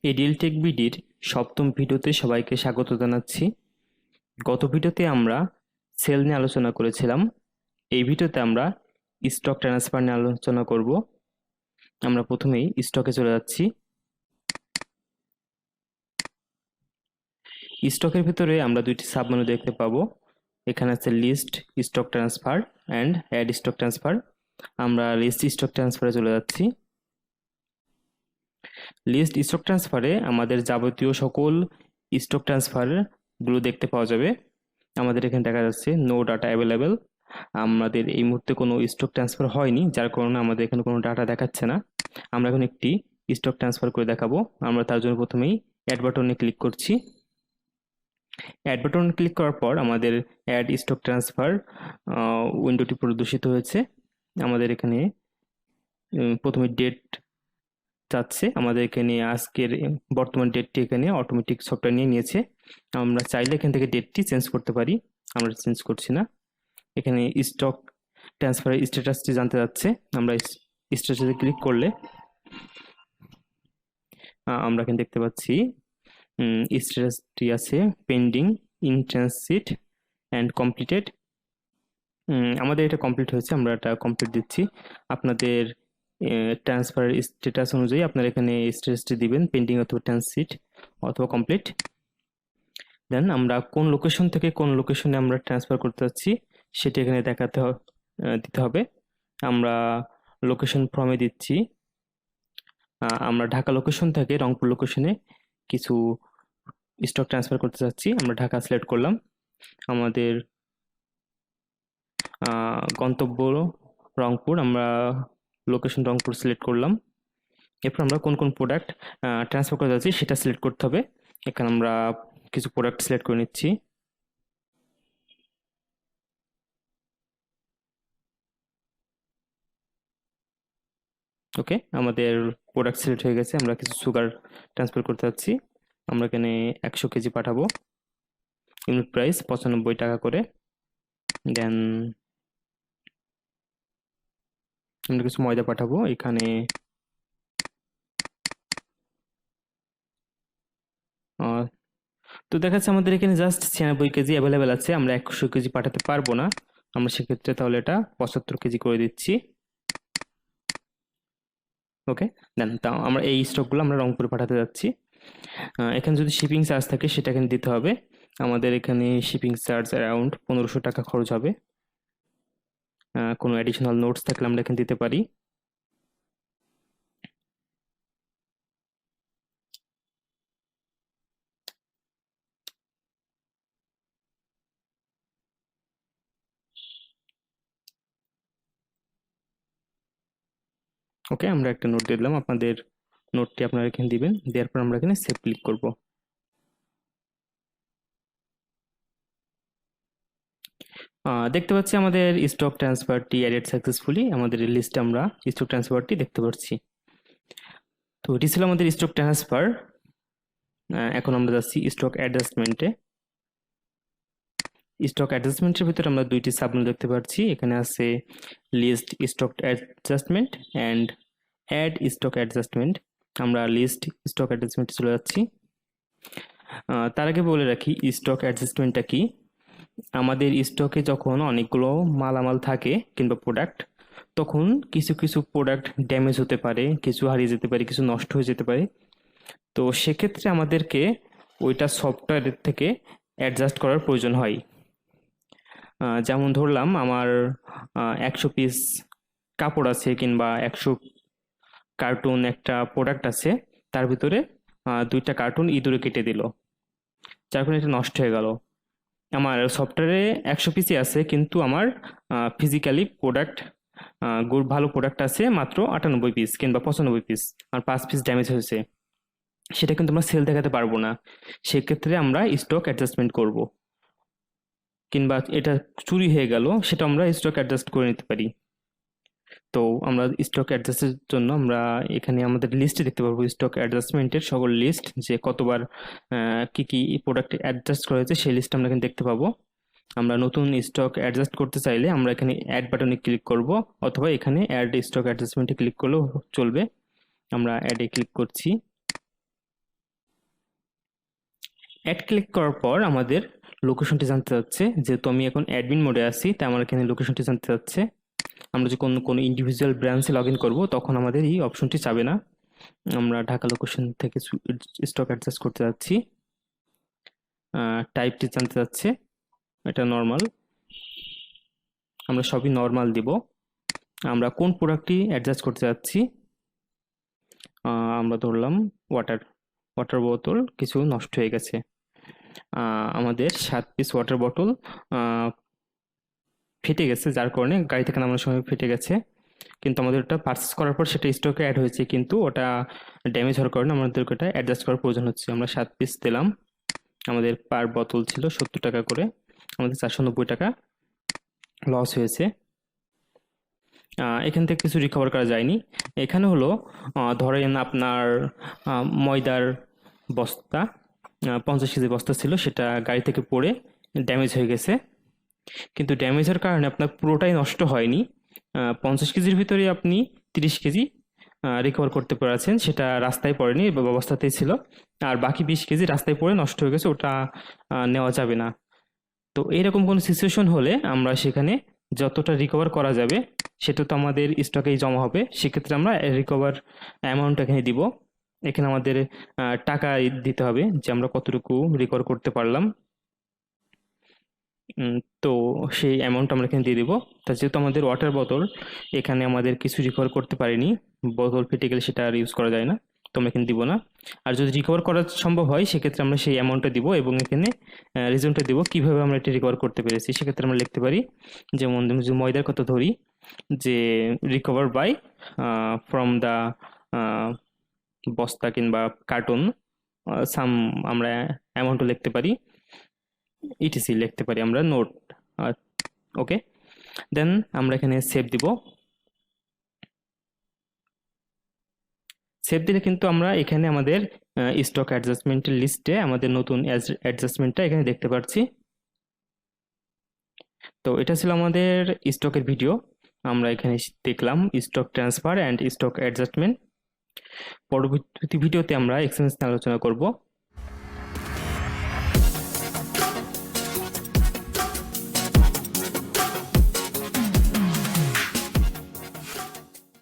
এই রিয়েলটেক বিডির সপ্তম ভিডিওতে সবাইকে স্বাগত জানাচ্ছি। গত ভিডিওতে আমরা সেল নিয়ে আলোচনা করেছিলাম। এই ভিডিওতে আমরা স্টক ট্রান্সফার নিয়ে আলোচনা করব। আমরা প্রথমেই স্টকে চলে যাচ্ছি। স্টকের ভিতরে আমরা দুইটি সাবমেনু দেখতে পাবো। এখানে আছে list stock transfer and add stock transfer. আমরা লিস্ট স্টক ট্রান্সফারে চলে যাচ্ছি। লিস্ট স্টক ট্রান্সফারে আমাদের যাবতীয় সকল স্টক ট্রান্সফার গুলো দেখতে পাওয়া যাবে। আমাদের এখানে দেখা যাচ্ছে নো ডাটা অ্যাভেলেবেল। আমাদের এই মুহূর্তে কোনো স্টক ট্রান্সফার হয়নি, যার কারণে আমাদের এখানে কোনো ডাটা দেখাচ্ছে না। আমরা এখন একটি স্টক ট্রান্সফার করে দেখাবো। আমরা তার জন্য প্রথমেই অ্যাড বাটনে ক্লিক করছি। অ্যাড বাটন ক্লিক করার পর আমাদের অ্যাড স্টক ট্রান্সফার উইন্ডোটি প্রদর্শিত হয়েছে। আমাদের এখানে প্রথমে ডেট চাচ্ছে। আমাদের এখানে আজকের বর্তমান ডেটটি এখানে অটোমেটিক সফটওয়্যার নিয়ে নিয়েছে। আমরা চাইলে এখান থেকে ডেটটি চেঞ্জ করতে পারি, আমরা চেঞ্জ করছি না। এখানে স্টক ট্রান্সফারের স্ট্যাটাসটি জানতে যাচ্ছে। আমরা স্ট্যাটাসে ক্লিক করলে আমরা এখানে দেখতে পাচ্ছি স্ট্যাটাসটি আছে pending, in transit and completed. আমাদের এটা কমপ্লিট হয়েছে, আমরা এটা কমপ্লিট দিচ্ছি। আপনাদের ট্রান্সফার স্ট্যাটাস অনুযায়ী আপনারা এখানে স্ট্যাটাসটি দিবেন, পেন্ডিং অথবা ট্রানজিট অথবা কমপ্লিট। দেন আমরা কোন লোকেশন থেকে কোন লোকেশনে আমরা ট্রান্সফার করতে যাচ্ছি সেটা এখানে দিতে হবে। আমরা লোকেশন ফর্মে দিচ্ছি। আমরা ঢাকা লোকেশন থেকে রংপুর লোকেশনে কিছু স্টক ট্রান্সফার করতে চাচ্ছি। আমরা ঢাকা সিলেক্ট করলাম। আমাদের গন্তব্য রংপুর, আমরা লোকেশন রংপুর সিলেক্ট করলাম। এরপর আমরা কোন কোন প্রোডাক্ট ট্রান্সফার করতে যাচ্ছি সেটা সিলেক্ট করতে হবে। এখানে আমরা কিছু প্রোডাক্ট সিলেক্ট করে নিচ্ছি। ওকে, আমাদের প্রোডাক্ট সিলেক্ট হয়ে গেছে। আমরা কিছু সুগার ট্রান্সফার করতে যাচ্ছি। আমরা এখানে 100 কেজি পাঠাবো। ইউনিট প্রাইস 95 টাকা করে। দেন আমরা কিছু ময়দা পাঠাবো। এখানে তো দেখা যাচ্ছে আমাদের এখানে জাস্ট 96 কেজি অ্যাভেলেবেল আছে। আমরা 100 কেজি পাঠাতে পারবো না। আমরা সেক্ষেত্রে তাহলে এটা 75 কেজি করে দিচ্ছি। ওকে, দেন আমরা এই স্টকগুলো আমরা রংপুরে পাঠাতে যাচ্ছি। এখানে যদি শিপিং চার্জ থাকে সেটা এখানে দিতে হবে। আমাদের এখানে শিপিং চার্জ অ্যারাউন্ড 1500 টাকা খরচ হবে। কোনো অ্যাডিশনাল নোটস থাকলে আমরা এখানে দিতে পারি। ওকে, আমরা একটা নোট দিলাম। আপনাদের নোটটি আপনারা এখানে দিবেন। দেওয়ার পর আমরা এখানে সেভ ক্লিক করব। দেখতে পাচ্ছি আমাদের স্টক ট্রান্সফারটি অ্যাডেড সাকসেসফুলি। আমাদের লিস্টে আমরা স্টক ট্রান্সফারটি দেখতে পাচ্ছি। তো এটি ছিল আমাদের স্টক ট্রান্সফার। এখন আমরা যাচ্ছি স্টক অ্যাডজাস্টমেন্টে। স্টক অ্যাডজাস্টমেন্টের ভিতরে আমরা দুইটি সাবমেনু দেখতে পাচ্ছি। এখানে আছে list stock adjustment and add stock adjustment. আমরা লিস্ট স্টক অ্যাডজাস্টমেন্টে চলে যাচ্ছি। তার আগে বলে রাখি স্টক অ্যাডজাস্টমেন্টটা কি। আমাদের স্টকে যখন অনেকগুলো মালামাল থাকে কিংবা প্রোডাক্ট, তখন কিছু কিছু প্রোডাক্ট ড্যামেজ হতে পারে, কিছু হারিয়ে যেতে পারে, কিছু নষ্ট হয়ে যেতে পারে। তো সেক্ষেত্রে আমাদেরকে ওইটা সফটওয়্যারের থেকে অ্যাডজাস্ট করার প্রয়োজন হয়। যেমন ধরলাম আমার 100 পিস কাপড় আছে কিংবা 100 কার্টুন একটা প্রোডাক্ট আছে, তার ভিতরে 2টা কার্টুন ইঁদুরে কেটে দিল, যার কারণে এটা নষ্ট হয়ে গেল। আমার সফটওয়্যারে 100 পিসই আছে, কিন্তু আমার ফিজিক্যালি প্রোডাক্ট ভালো প্রোডাক্ট আছে মাত্র 98 পিস কিংবা 95 পিস, আর 5 পিস ড্যামেজ হয়েছে। সেটা কিন্তু আমরা সেল দেখাতে পারবো না। সেক্ষেত্রে আমরা স্টক অ্যাডজাস্টমেন্ট করব। কিংবা এটা চুরি হয়ে গেল, সেটা আমরা স্টক অ্যাডজাস্ট করে নিতে পারি। তো আমরা স্টক অ্যাডজাস্টের জন্য আমরা এখানে আমাদের লিস্টে দেখতে পাবো স্টক অ্যাডজাস্টমেন্টের সকল লিস্ট, যে কতবার কি কি প্রোডাক্ট অ্যাডজাস্ট করা হয়েছে সেই লিস্ট আমরা এখানে দেখতে পাবো। আমরা নতুন স্টক অ্যাডজাস্ট করতে চাইলে আমরা এখানে অ্যাড বাটনে ক্লিক করব, অথবা এখানে অ্যাড স্টক অ্যাডজাস্টমেন্টে ক্লিক করলেও চলবে। আমরা অ্যাডে ক্লিক করছি। অ্যাড ক্লিক করার পর আমাদের লোকেশনটি জানতে চাচ্ছে, যেহেতু আমি এখন অ্যাডমিন মোডে আছি তাই আমার এখানে লোকেশনটি জানতে চাচ্ছে। আমরা যখন কোনো ইন্ডিভিজুয়াল ব্রাঞ্চে লগ ইন করবো তখন আমাদের এই অপশনটি চাবে না। আমরা ঢাকা লোকেশন থেকে স্টক অ্যাডজাস্ট করতে যাচ্ছি। টাইপটি জানতে চাচ্ছে, এটা নর্মাল, আমরা সবই নর্মাল দিব। আমরা কোন প্রোডাক্টটি অ্যাডজাস্ট করতে যাচ্ছি, আমরা ধরলাম ওয়াটার বোতল কিছু নষ্ট হয়ে গেছে। আমাদের 7 পিস ওয়াটার বোতল ফেটে গেছে, যার কারণে গাড়ি থেকে নামানোর সময় ফেটে গেছে, কিন্তু আমাদের ওটা পারচেস করার পর সেটা স্টকে অ্যাড হয়েছে, কিন্তু ওটা ড্যামেজ হওয়ার কারণে আমাদের ওটা অ্যাডজাস্ট করার প্রয়োজন হচ্ছে। আমরা 7 পিস দিলাম, আমাদের পার বোতল ছিল 70 টাকা করে, আমাদের 490 টাকা লস হয়েছে। এখান থেকে কিছু রিকভার করা যায়নি। এখানে হলো ধরেন আপনার ময়দার বস্তা 50 কেজি বস্তা ছিল, সেটা গাড়ি থেকে পড়ে ড্যামেজ হয়ে গেছে, কিন্তু ড্যামেজের কারণে আপনার পুরোটাই নষ্ট হয়নি। 50 কেজির ভিতরে আপনি 30 কেজি রিকভার করতে পেরেছেন, সেটা রাস্তায় পড়েনি, ব্যবস্থাতেই ছিল। আর বাকি 20 কেজি রাস্তায় পড়ে নষ্ট হয়ে গেছে, ওটা নেওয়া যাবে না। তো এরকম কোনো সিচুয়েশন হলে আমরা সেখানে যতটা রিকভার করা যাবে সেটা তো আমাদের স্টকেই জমা হবে, সেক্ষেত্রে আমরা রিকভার অ্যামাউন্ট এখানে দিব। এখানে আমাদের টাকা দিতে হবে যে আমরা কতটুকু রিকভার করতে পারলাম। তো সেই অ্যামাউন্ট আমরা এখানে দিয়ে দিব। তা যেহেতু আমাদের ওয়াটার বোতল এখানে আমাদের কিছু রিকভার করতে পারিনি, বোতল ফেটে গেলে সেটা আর ইউজ করা যায় না, তো আমরা এখানে দিব না। আর যদি রিকভার করা সম্ভব হয় সেক্ষেত্রে আমরা সেই অ্যামাউন্টটা দিব এবং এখানে রিজনটা দিব কিভাবে আমরা এটি রিকভার করতে পেরেছি। সেক্ষেত্রে আমরা লিখতে পারি, যেমন যদি ময়দার কথা ধরি, যে রিকভার বাই ফ্রম দ্য বস্তা কিংবা কার্টুন সাম, আমরা অ্যামাউন্টও লিখতে পারি, ইটিসি লিখতে পারি আমরা নোট। ওকে, দেন আমরা এখানে সেভ দিব। সেভ দিলে কিন্তু আমরা এখানে আমাদের স্টক অ্যাডজাস্টমেন্টের লিস্টে আমাদের নতুন অ্যাডজাস্টমেন্টটা এখানে দেখতে পাচ্ছি। তো এটা ছিল আমাদের স্টকের ভিডিও। আমরা এখানে দেখলাম stock transfer and stock adjustment. পরবর্তী ভিডিওতে আমরা এক্সচেঞ্জ নিয়ে আলোচনা করব।